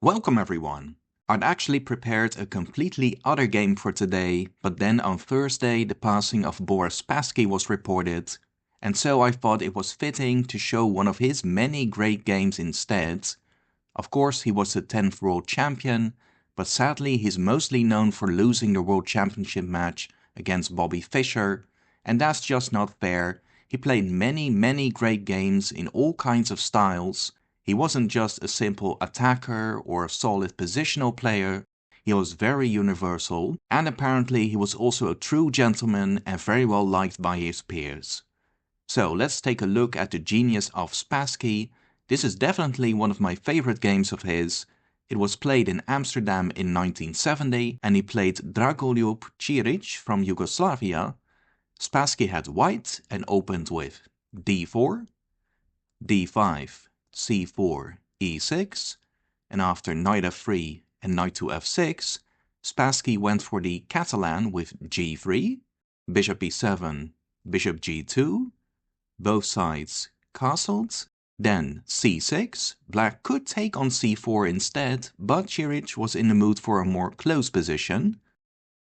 Welcome everyone! I'd actually prepared a completely other game for today, but then on Thursday the passing of Boris Spassky was reported, and so I thought it was fitting to show one of his many great games instead. Of course he was the 10th world champion, but sadly he's mostly known for losing the world championship match against Bobby Fischer, and that's just not fair. He played many great games in all kinds of styles. He wasn't just a simple attacker or a solid positional player, he was very universal, and apparently he was also a true gentleman and very well liked by his peers. So let's take a look at the genius of Spassky. This is definitely one of my favorite games of his. It was played in Amsterdam in 1970 and he played Dragoljub Čirić from Yugoslavia. Spassky had white and opened with d4, d5, c4, e6, and after knight f3 and knight to f6, Spassky went for the Catalan with g3, bishop e7, bishop g2, both sides castled, then c6, black could take on c4 instead, but Čirić was in the mood for a more close position.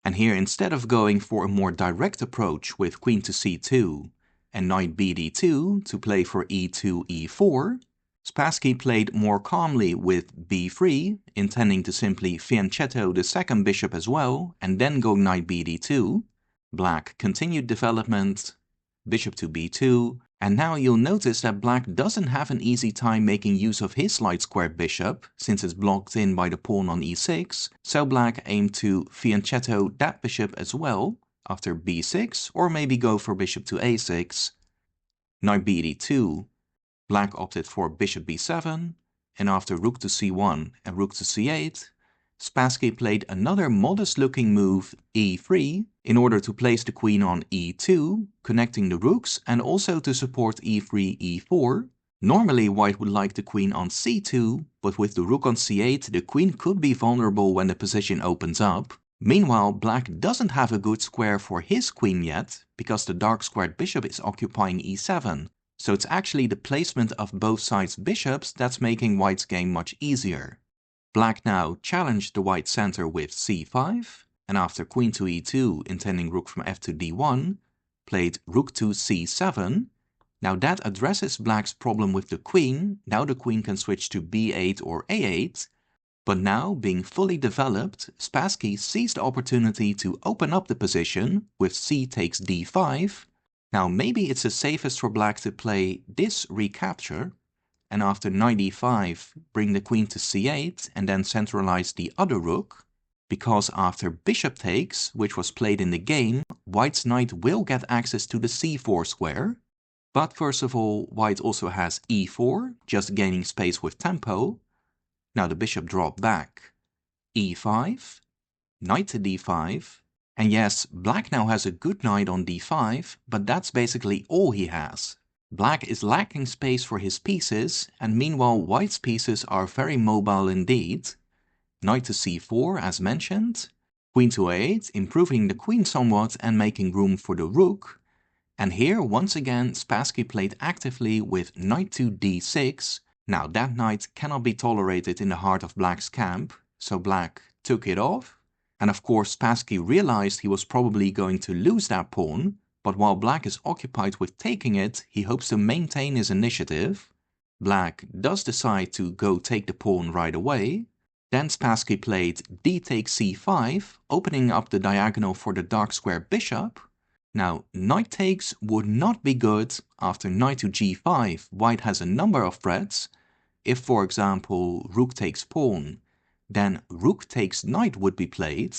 And here, instead of going for a more direct approach with queen to c2 and knight bd2 to play for e2, e4, Spassky played more calmly with b3, intending to simply fianchetto the second bishop as well, and then go knight bd2. Black continued development, bishop to b2, and now you'll notice that black doesn't have an easy time making use of his light squared bishop, since it's blocked in by the pawn on e6, so black aimed to fianchetto that bishop as well, after b6, or maybe go for bishop to a6. Knight bd2, black opted for bishop b7, and after rook to c1 and rook to c8, Spassky played another modest-looking move, e3, in order to place the queen on e2, connecting the rooks, and also to support e3, e4. Normally white would like the queen on c2, but with the rook on c8 the queen could be vulnerable when the position opens up. Meanwhile, black doesn't have a good square for his queen yet, because the dark squared bishop is occupying e7. So it's actually the placement of both sides' bishops that's making white's game much easier. Black now challenged the white center with c5, and after queen to e2, intending rook from f to d1, played rook to c7. Now that addresses black's problem with the queen. Now the queen can switch to b8 or a8. But now, being fully developed, Spassky seized the opportunity to open up the position with c takes d5. Now maybe it's the safest for black to play this recapture, and after knight e5 bring the queen to c8 and then centralize the other rook, because after bishop takes, which was played in the game, white's knight will get access to the c4 square. But first of all, white also has e4, just gaining space with tempo. Now the bishop dropped back, e5, knight to d5, and yes, black now has a good knight on d5, but that's basically all he has. Black is lacking space for his pieces, and meanwhile white's pieces are very mobile indeed. Knight to c4 as mentioned, queen to a8, improving the queen somewhat and making room for the rook. And here once again Spassky played actively with knight to d6. Now that knight cannot be tolerated in the heart of black's camp, so black took it off. And of course Spassky realized he was probably going to lose that pawn, but while black is occupied with taking it, he hopes to maintain his initiative. Black does decide to go take the pawn right away. Then Spassky played d takes c5, opening up the diagonal for the dark square bishop. Now knight takes would not be good. After knight to g5, white has a number of threats. If for example rook takes pawn, then rook takes knight would be played,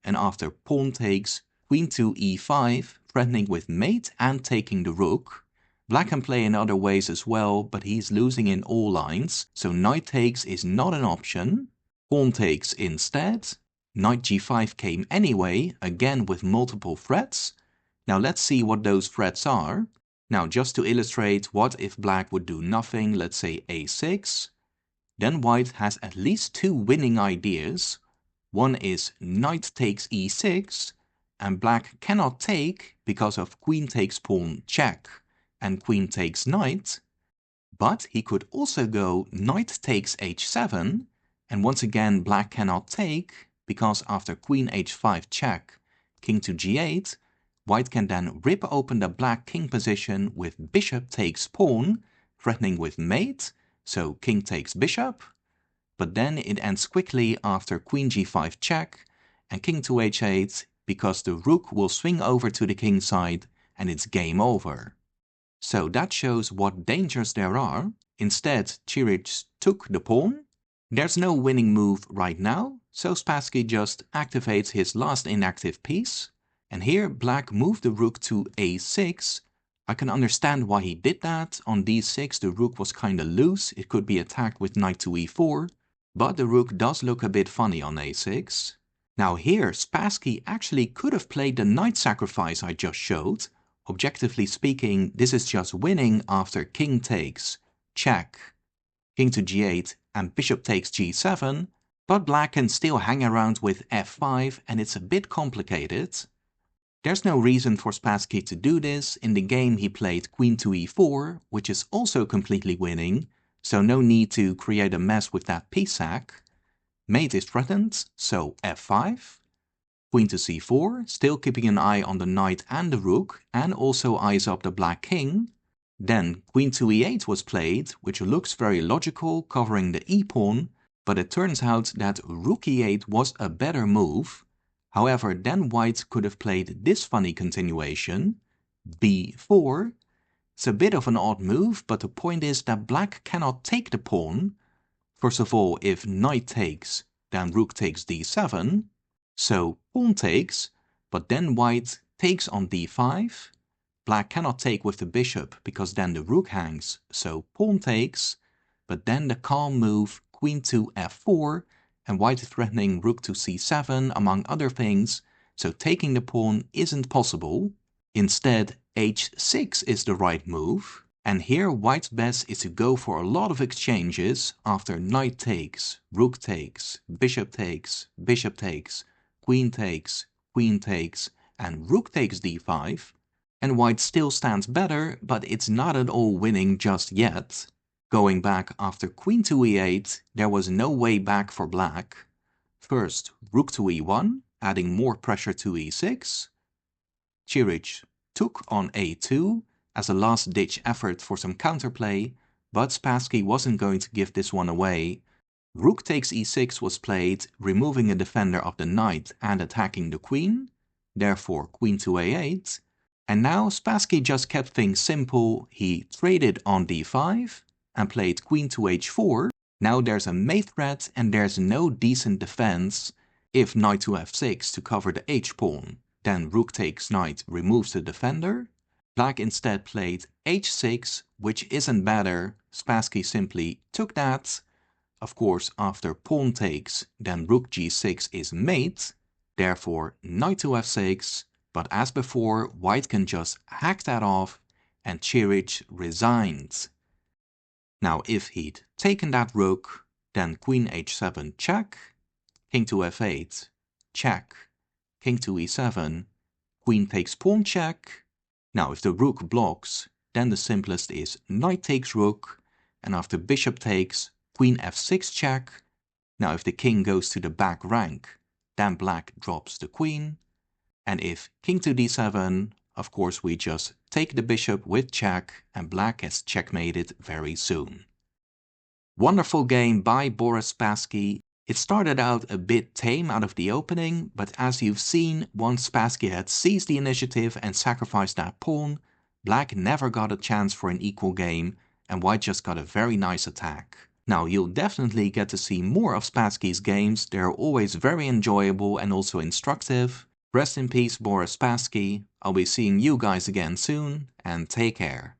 and after pawn takes, queen to e5, threatening with mate and taking the rook. Black can play in other ways as well, but he's losing in all lines, so knight takes is not an option. Pawn takes instead. Knight g5 came anyway, again with multiple threats. Now let's see what those threats are. Now just to illustrate, what if black would do nothing, let's say a6. Then white has at least two winning ideas. One is knight takes e6, and black cannot take because of queen takes pawn check and queen takes knight. But he could also go knight takes h7, And once again black cannot take, because after queen h5 check, king to g8, white can then rip open the black king position with bishop takes pawn, threatening with mate, so king takes bishop. But then it ends quickly after queen g5 check and king to h8, because the rook will swing over to the king side and it's game over. So that shows what dangers there are. Instead, Čirić took the pawn. There's no winning move right now, so Spassky just activates his last inactive piece. And here black moved the rook to a6. I can understand why he did that. On d6 the rook was kinda loose, it could be attacked with knight to e4. But the rook does look a bit funny on a6. Now here Spassky actually could have played the knight sacrifice I just showed. Objectively speaking, this is just winning after king takes, check, king to g8 and bishop takes g7, but black can still hang around with f5 and it's a bit complicated. There's no reason for Spassky to do this. In the game he played queen to e4, which is also completely winning, so no need to create a mess with that piece sack. Mate is threatened, so f5. Queen to c4, still keeping an eye on the knight and the rook, and also eyes up the black king. Then queen to e8 was played, which looks very logical, covering the e-pawn, but it turns out that rook e8 was a better move. However, then white could have played this funny continuation, b4. It's a bit of an odd move, but the point is that black cannot take the pawn. First of all, if knight takes, then rook takes d7. So pawn takes, but then white takes on d5. Black cannot take with the bishop because then the rook hangs, so pawn takes. But then the calm move queen to f4, and white is threatening rook to c7 among other things, so taking the pawn isn't possible. Instead, h6 is the right move. And here white's best is to go for a lot of exchanges after knight takes, rook takes, bishop takes, bishop takes, queen takes, and rook takes d5. And white still stands better, but it's not at all winning just yet. Going back after queen to e8, there was no way back for black. First, rook to e1, adding more pressure to e6. Čirić took on a2 as a last-ditch effort for some counterplay, but Spassky wasn't going to give this one away. Rook takes e6 was played, removing a defender of the knight and attacking the queen, therefore queen to a8. And now Spassky just kept things simple. He traded on d5 and played queen to h4. Now there's a mate threat and there's no decent defense. If knight to f6 to cover the h-pawn, then rook takes knight removes the defender. Black instead played h6, which isn't better. Spassky simply took that. Of course, after pawn takes, then rook g6 is mate, therefore knight to f6, but as before, white can just hack that off and Čirić resigned. Now if he'd taken that rook, then queen h7 check, king to f8, check, king to e7, queen takes pawn check. Now if the rook blocks, then the simplest is knight takes rook, and after bishop takes, queen f6 check. Now if the king goes to the back rank, then black drops the queen. And if king to d7, of course we just take the bishop with check and black has checkmated very soon. Wonderful game by Boris Spassky. It started out a bit tame out of the opening, but as you've seen, once Spassky had seized the initiative and sacrificed that pawn, black never got a chance for an equal game and white just got a very nice attack. Now you'll definitely get to see more of Spassky's games, they're always very enjoyable and also instructive. Rest in peace Boris Spassky, I'll be seeing you guys again soon and take care.